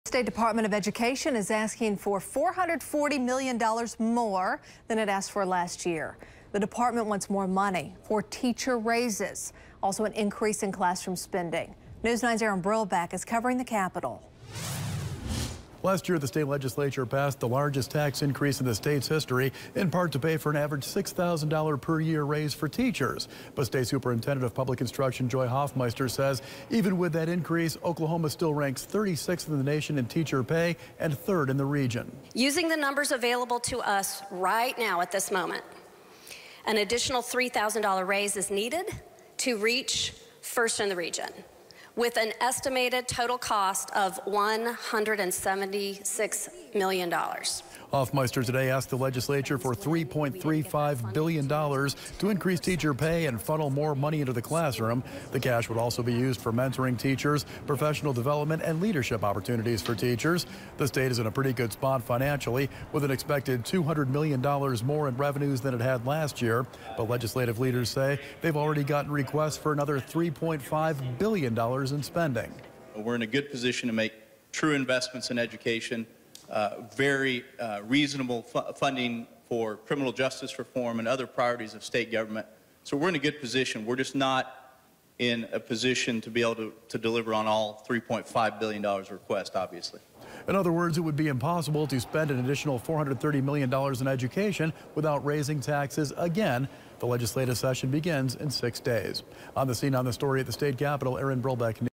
The State Department of Education is asking for $440 million more than it asked for last year. The department wants more money for teacher raises, also an increase in classroom spending. News 9's Aaron Brillback is covering the Capitol. Last year, the state legislature passed the largest tax increase in the state's history, in part to pay for an average $6,000 per year raise for teachers. But State Superintendent of Public Instruction Joy Hoffmeister says even with that increase, Oklahoma still ranks 36th in the nation in teacher pay and 3rd in the region. Using the numbers available to us right now at this moment, an additional $3,000 raise is needed to reach 1st in the region, with an estimated total cost of $176 million. Hoffmeister today asked the legislature for $3.35 billion to increase teacher pay and funnel more money into the classroom. The cash would also be used for mentoring teachers, professional development, and leadership opportunities for teachers. The state is in a pretty good spot financially, with an expected $200 million more in revenues than it had last year. But legislative leaders say they've already gotten requests for another $3.5 billion in spending. We're in a good position to make true investments in education, very reasonable funding for criminal justice reform and other priorities of state government. So we're in a good position. We're just not in a position to be able to deliver on all $3.5 billion request, obviously. In other words, it would be impossible to spend an additional $430 million in education without raising taxes again. The legislative session begins in 6 days. On the scene on the story at the state capitol, Aaron Brillback.